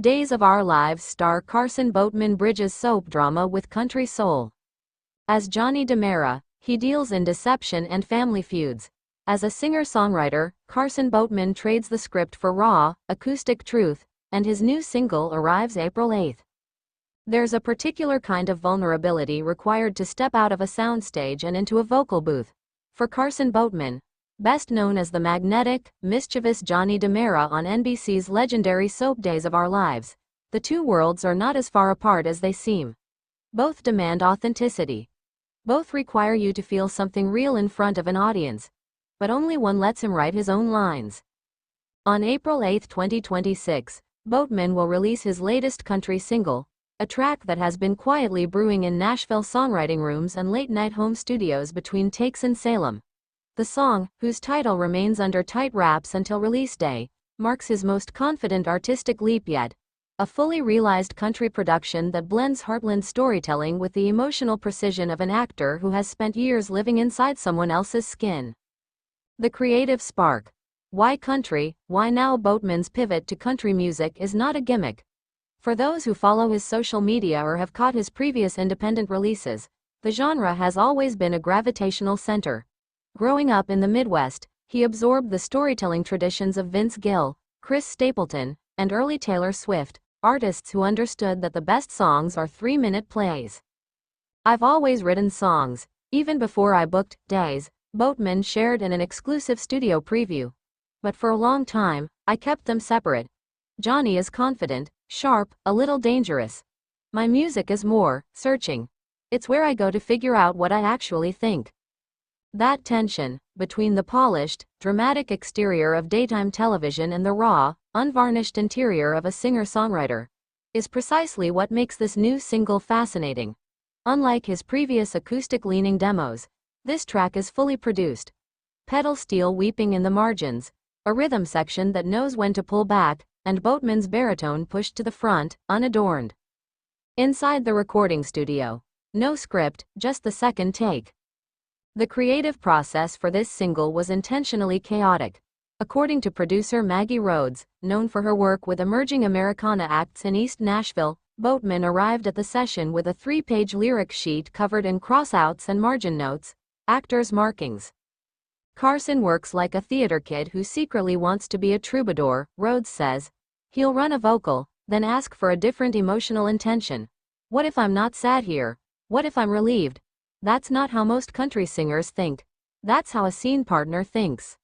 Days of Our Lives star Carson Boatman bridges soap drama with country soul. As Johnny DiMera, he deals in deception and family feuds. As a singer-songwriter, Carson Boatman trades the script for raw, acoustic truth, and his new single arrives April 8. There's a particular kind of vulnerability required to step out of a soundstage and into a vocal booth. For Carson Boatman, best known as the magnetic, mischievous Johnny DiMera on NBC's legendary soap Days of Our Lives, the two worlds are not as far apart as they seem. Both demand authenticity. Both require you to feel something real in front of an audience. But only one lets him write his own lines. On April 8, 2026, Boatman will release his latest country single, a track that has been quietly brewing in Nashville songwriting rooms and late-night home studios between takes in Salem. The song, whose title remains under tight wraps until release day, marks his most confident artistic leap yet, a fully realized country production that blends heartland storytelling with the emotional precision of an actor who has spent years living inside someone else's skin. The creative spark. Why country? Why now? Boatman's pivot to country music is not a gimmick. For those who follow his social media or have caught his previous independent releases, the genre has always been a gravitational center. Growing up in the Midwest, he absorbed the storytelling traditions of Vince Gill, Chris Stapleton, and early Taylor Swift, artists who understood that the best songs are 3-minute plays. "I've always written songs, even before I booked Days," Boatman shared in an exclusive studio preview. "But for a long time, I kept them separate. Johnny is confident, sharp, a little dangerous. My music is more searching. It's where I go to figure out what I actually think." That tension, between the polished, dramatic exterior of daytime television and the raw, unvarnished interior of a singer-songwriter, is precisely what makes this new single fascinating. Unlike his previous acoustic-leaning demos, this track is fully produced. Pedal steel weeping in the margins, a rhythm section that knows when to pull back, and Boatman's baritone pushed to the front, unadorned. Inside the recording studio, no script, just the second take. The creative process for this single was intentionally chaotic. According to producer Maggie Rhodes, known for her work with emerging Americana acts in East Nashville, Boatman arrived at the session with a 3-page lyric sheet covered in crossouts and margin notes, actors' markings. "Carson works like a theater kid who secretly wants to be a troubadour," Rhodes says. "He'll run a vocal, then ask for a different emotional intention. What if I'm not sad here? What if I'm relieved? That's not how most country singers think. That's how a scene partner thinks."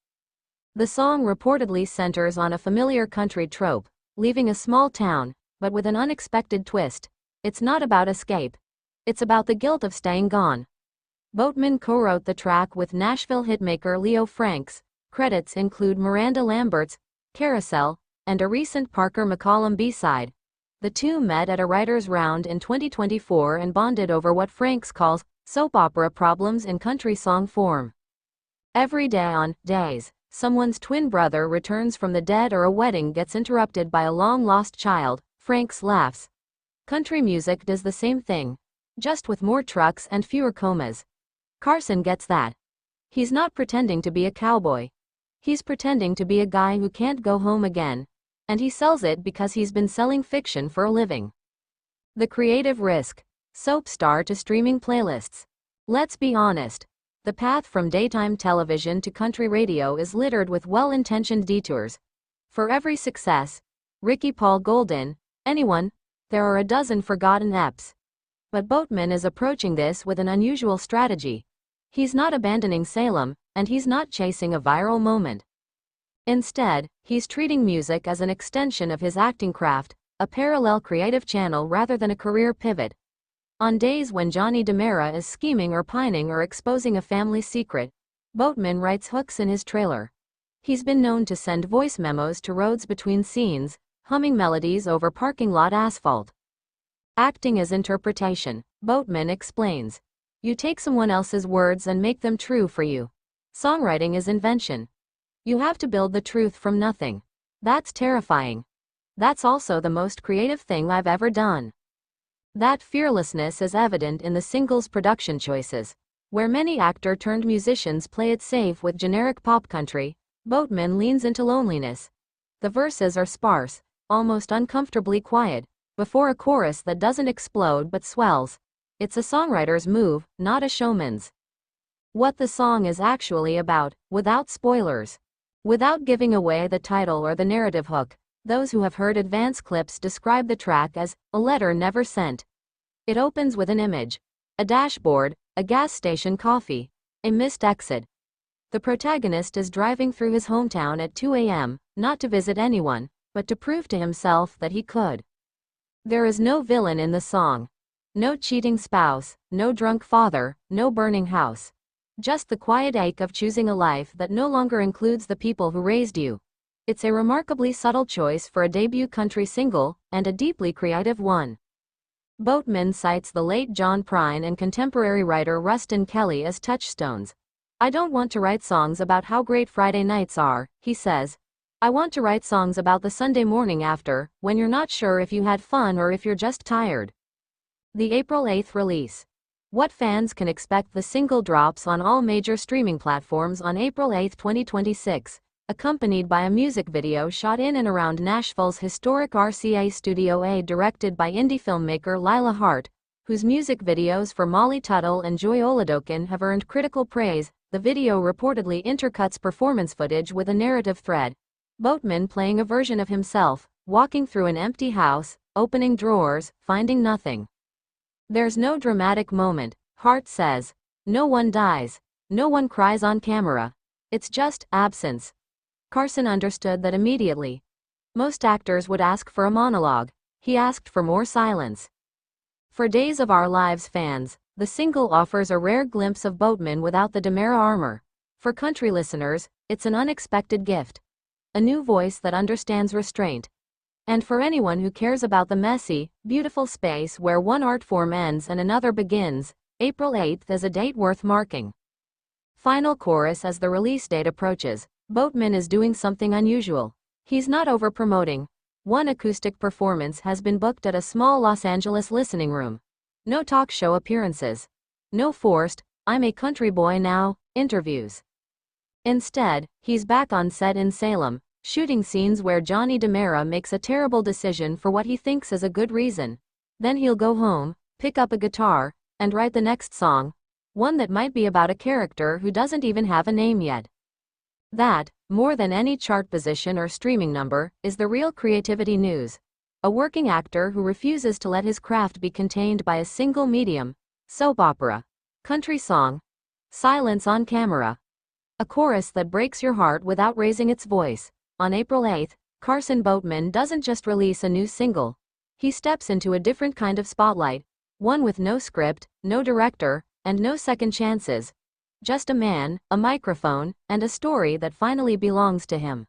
The song reportedly centers on a familiar country trope, leaving a small town, but with an unexpected twist. It's not about escape. It's about the guilt of staying gone. Boatman co-wrote the track with Nashville hitmaker Leo Franks. Credits include Miranda Lambert's Carousel and a recent Parker McCollum B-side. The two met at a writer's round in 2024 and bonded over what Franks calls soap opera problems in country song form. Every day on Days, someone's twin brother returns from the dead or a wedding gets interrupted by a long-lost child, Franks laughs. Country music does the same thing, just with more trucks and fewer comas. Carson gets that. He's not pretending to be a cowboy. He's pretending to be a guy who can't go home again. And he sells it because he's been selling fiction for a living. The creative risk. Soap star to streaming playlists. Let's be honest. The path from daytime television to country radio is littered with well-intentioned detours. For every success, Ricky Paul Golden, anyone, there are a dozen forgotten eps. But Boatman is approaching this with an unusual strategy. He's not abandoning Salem, and he's not chasing a viral moment. Instead, he's treating music as an extension of his acting craft, a parallel creative channel rather than a career pivot. On days when Johnny DiMera is scheming or pining or exposing a family secret, Boatman writes hooks in his trailer. He's been known to send voice memos to Rhodes between scenes, humming melodies over parking lot asphalt. Acting is interpretation, Boatman explains. You take someone else's words and make them true for you. Songwriting is invention. You have to build the truth from nothing. That's terrifying. That's also the most creative thing I've ever done. That fearlessness is evident in the single's production choices. Where many actor-turned-musicians play it safe with generic pop country, Boatman leans into loneliness. The verses are sparse, almost uncomfortably quiet, before a chorus that doesn't explode but swells. It's a songwriter's move, not a showman's. What the song is actually about, without spoilers. Without giving away the title or the narrative hook, those who have heard advance clips describe the track as a letter never sent. It opens with an image. A dashboard, a gas station coffee, a missed exit. The protagonist is driving through his hometown at 2 a.m., not to visit anyone, but to prove to himself that he could. There is no villain in the song. No cheating spouse, no drunk father, no burning house. Just the quiet ache of choosing a life that no longer includes the people who raised you. It's a remarkably subtle choice for a debut country single, and a deeply creative one. Boatman cites the late John Prine and contemporary writer Rustin Kelly as touchstones. "I don't want to write songs about how great Friday nights are," he says. "I want to write songs about the Sunday morning after, when you're not sure if you had fun or if you're just tired." The April 8th release. What fans can expect? The single drops on all major streaming platforms on April 8, 2026, accompanied by a music video shot in and around Nashville's historic RCA Studio A, directed by indie filmmaker Lila Hart, whose music videos for Molly Tuttle and Joy Oladokin have earned critical praise. The video reportedly intercuts performance footage with a narrative thread. Boatman playing a version of himself, walking through an empty house, opening drawers, finding nothing. There's no dramatic moment, Hart says. No one dies. No one cries on camera. It's just absence. Carson understood that immediately. Most actors would ask for a monologue. He asked for more silence. For Days of Our Lives fans, the single offers a rare glimpse of Boatman without the DiMera armor. For country listeners, it's an unexpected gift. A new voice that understands restraint. And for anyone who cares about the messy, beautiful space where one art form ends and another begins, April 8th is a date worth marking. Final chorus. As the release date approaches, Boatman is doing something unusual. He's not over-promoting. One acoustic performance has been booked at a small Los Angeles listening room. No talk show appearances. No forced, "I'm a country boy now" interviews. Instead, he's back on set in Salem, shooting scenes where Johnny DiMera makes a terrible decision for what he thinks is a good reason. Then he'll go home, pick up a guitar, and write the next song, one that might be about a character who doesn't even have a name yet. That, more than any chart position or streaming number, is the real creativity news. A working actor who refuses to let his craft be contained by a single medium: soap opera, country song, silence on camera. A chorus that breaks your heart without raising its voice. On April 8, Carson Boatman doesn't just release a new single. He steps into a different kind of spotlight, one with no script, no director, and no second chances. Just a man, a microphone, and a story that finally belongs to him.